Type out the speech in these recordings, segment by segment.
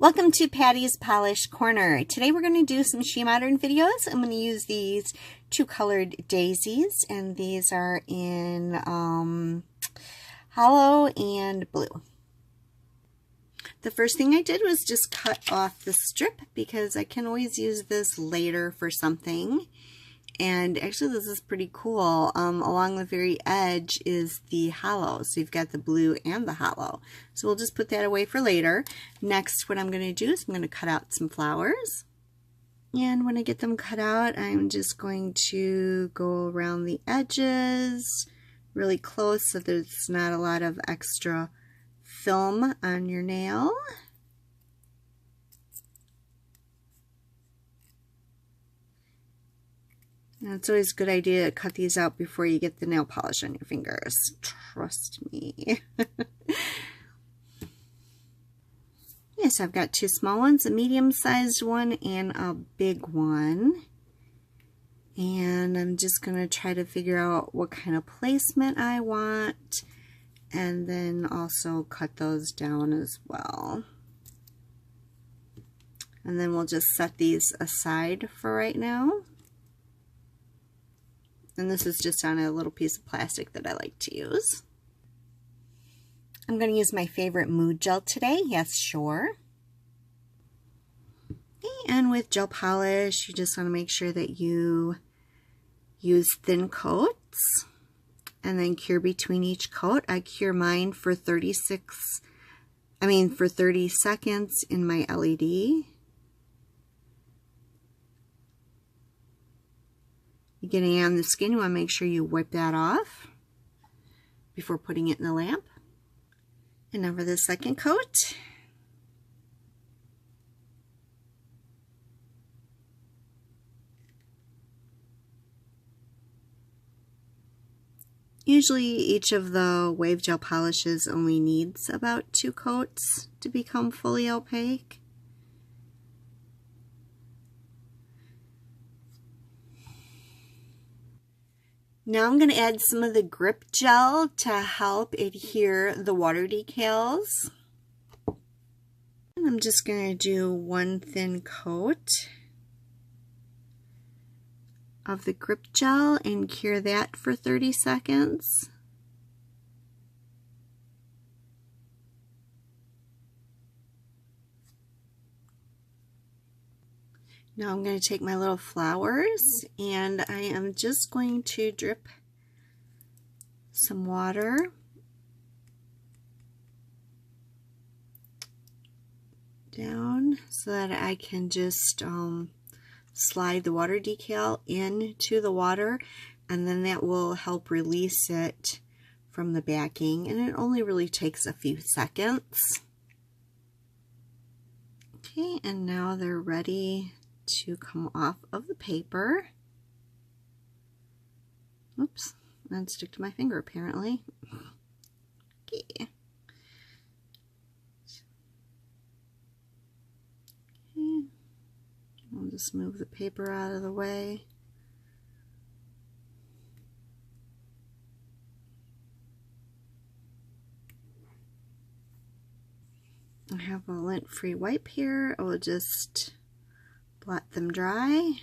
Welcome to Patty's Polish Corner. Today we're going to do some She Modern videos. I'm going to use these two colored daisies, and these are in hollow and blue. The first thing I did was just cut off the strip because I can always use this later for something. And actually this is pretty cool. Along the very edge is the hollow. So you've got the blue and the hollow. So we'll just put that away for later. Next, what I'm going to do is I'm going to cut out some flowers. And when I get them cut out, I'm just going to go around the edges really close so there's not a lot of extra film on your nail. Now, it's always a good idea to cut these out before you get the nail polish on your fingers. Trust me. Yes, I've got two small ones, a medium-sized one and a big one. And I'm just going to try to figure out what kind of placement I want. And then also cut those down as well. And then we'll just set these aside for right now. And this is just on a little piece of plastic that I like to use. I'm going to use my favorite Mood Gel today. Yes, sure. And with gel polish, you just want to make sure that you use thin coats and then cure between each coat. I cure mine for 30 seconds in my LED. You're getting on the skin, you want to make sure you wipe that off before putting it in the lamp. And now for the second coat. Usually each of the wave gel polishes only needs about 2 coats to become fully opaque. Now I'm going to add some of the grip gel to help adhere the water decals. And I'm just going to do one thin coat of the grip gel and cure that for 30 seconds. Now I'm going to take my little flowers and I am just going to drip some water down so that I can just slide the water decal into the water, and then that will help release it from the backing, and it only really takes a few seconds. Okay, and now they're ready to come off of the paper. Oops, that stick to my finger apparently. Okay. Okay. I'll just move the paper out of the way. I have a lint-free wipe here. I will just blot them dry.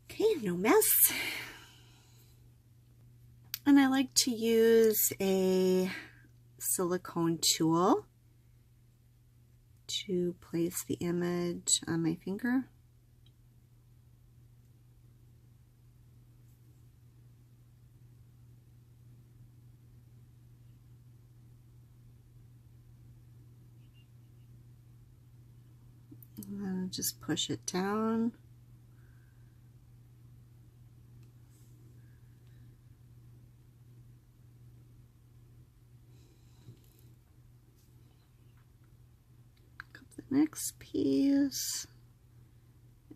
Okay, no mess. And I like to use a silicone tool to place the image on my finger. And then just push it down. The next piece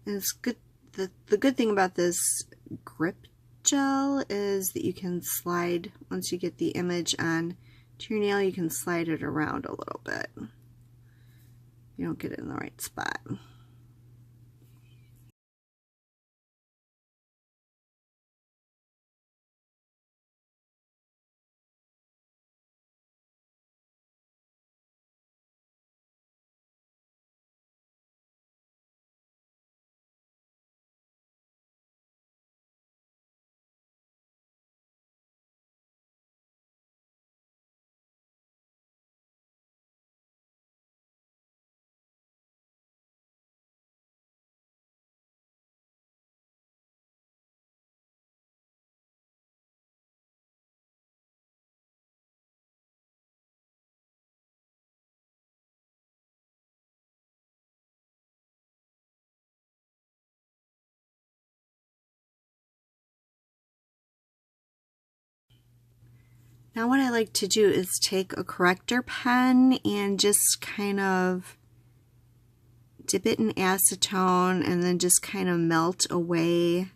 is good. The good thing about this grip gel is that you can slide, once you get the image on to your nail, you can slide it around a little bit. You don't get it in the right spot. Now what I like to do is take a corrector pen and just kind of dip it in acetone and then just kind of melt away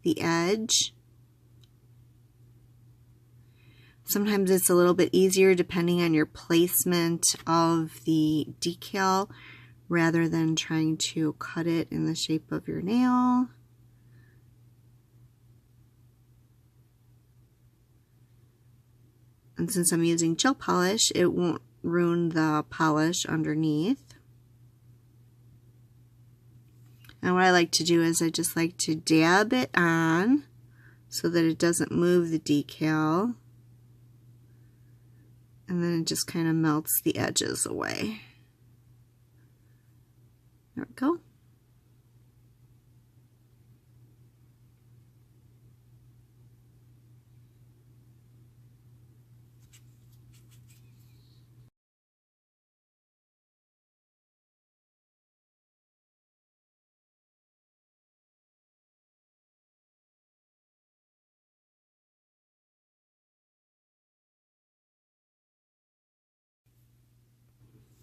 the edge. Sometimes it's a little bit easier depending on your placement of the decal rather than trying to cut it in the shape of your nail. And since I'm using gel polish, it won't ruin the polish underneath. And what I like to do is I just like to dab it on so that it doesn't move the decal. And then it just kind of melts the edges away. There we go.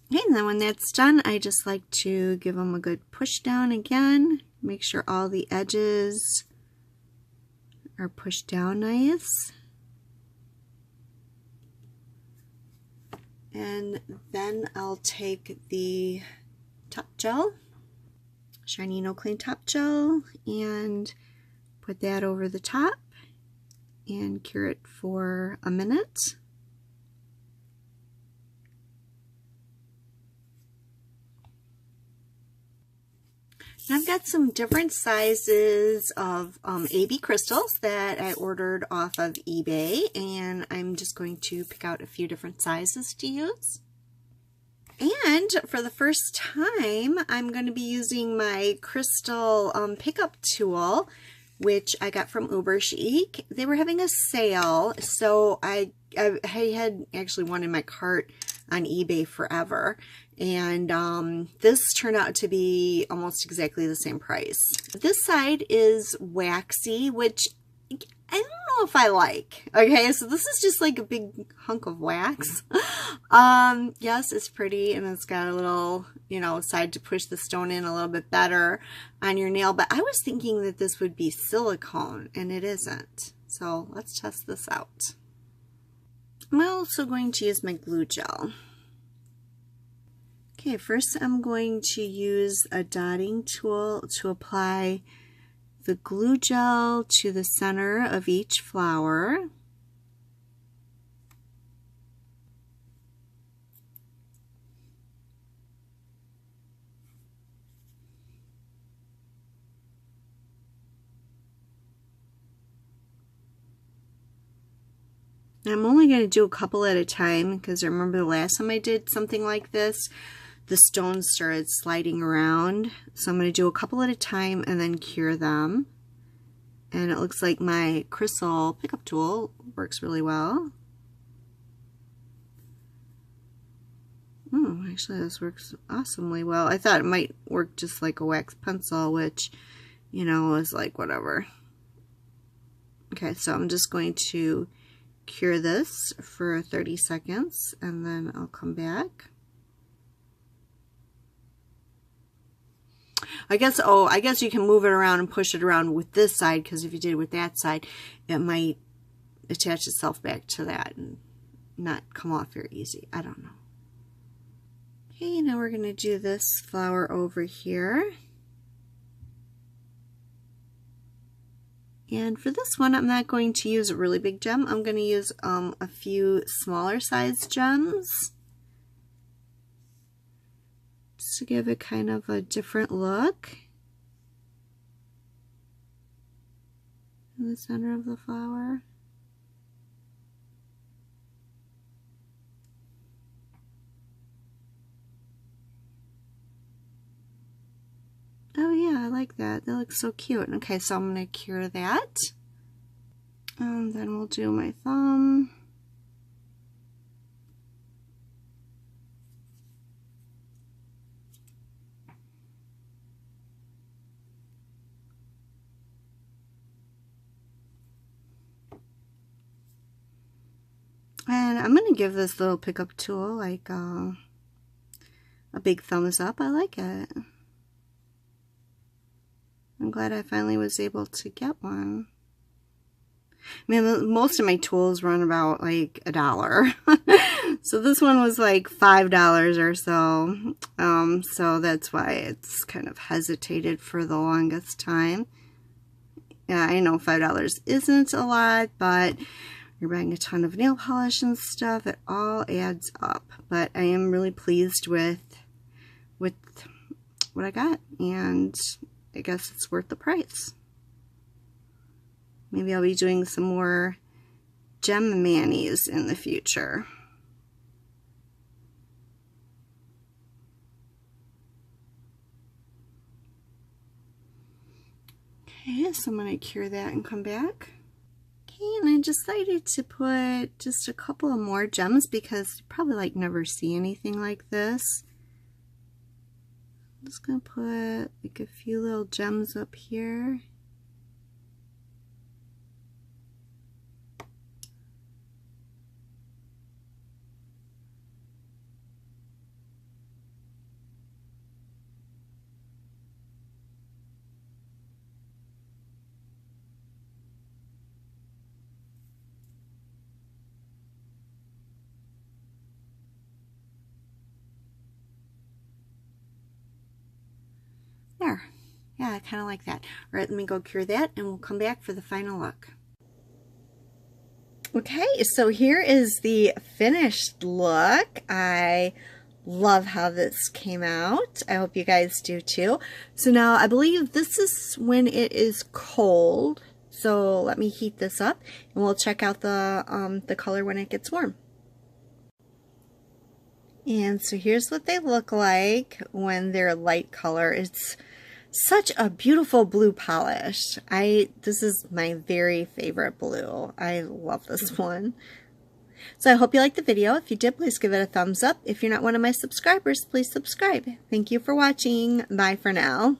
Okay, and then when that's done, I just like to give them a good push down again. Make sure all the edges are pushed down nice. And then I'll take the top gel, Shiny No Clean Top Gel, and put that over the top and cure it for a minute. I've got some different sizes of AB crystals that I ordered off of eBay, and I'm just going to pick out a few different sizes to use. And for the first time, I'm going to be using my crystal pickup tool, which I got from Uber Chic. They were having a sale, so I had actually one in my cart on eBay forever. And this turned out to be almost exactly the same price. This side is waxy, which I don't know if I like. Okay, so this is just like a big hunk of wax. Yes, it's pretty, and it's got a little, you know, side to push the stone in a little bit better on your nail. But I was thinking that this would be silicone, and it isn't. So let's test this out. I'm also going to use my glue gel. Okay, first I'm going to use a dotting tool to apply the glue gel to the center of each flower. I'm only going to do a couple at a time because I remember the last time I did something like this, the stones started sliding around. So I'm going to do a couple at a time and then cure them. And it looks like my crystal pickup tool works really well. Actually this works awesomely well. I thought it might work just like a wax pencil, which, you know, is like whatever. Okay, so I'm just going to cure this for 30 seconds and then I'll come back. I guess you can move it around and push it around with this side, because if you did it with that side, it might attach itself back to that and not come off very easy. I don't know. Okay, now we're going to do this flower over here. And for this one, I'm not going to use a really big gem. I'm going to use a few smaller sized gems just to give it kind of a different look in the center of the flower. Oh yeah, I like that. That looks so cute. Okay, so I'm going to cure that. And then we'll do my thumb. I I'm going to give this little pickup tool like a big thumbs up. I like it. I'm glad I finally was able to get one. I mean, most of my tools run about like $1. So this one was like $5 or so. So that's why it's kind of hesitated for the longest time. Yeah, I know $5 isn't a lot, but you're buying a ton of nail polish and stuff. It all adds up. But I am really pleased with what I got, and I guess it's worth the price. Maybe I'll be doing some more gem manis in the future. Okay, so I'm going to cure that and come back. Okay, and I decided to put just a couple of more gems because you probably like never see anything like this. I'm just going to put like a few little gems up here. There. Yeah, I kind of like that. All right, let me go cure that and we'll come back for the final look. Okay, so here is the finished look. I love how this came out. I hope you guys do too. So now I believe this is when it is cold. So let me heat this up and we'll check out the color when it gets warm. And so here's what they look like when they're light color. It's such a beautiful blue polish. This is my very favorite blue. I love this one. So I hope you liked the video. If you did, please give it a thumbs up. If you're not one of my subscribers, please subscribe. Thank you for watching. Bye for now.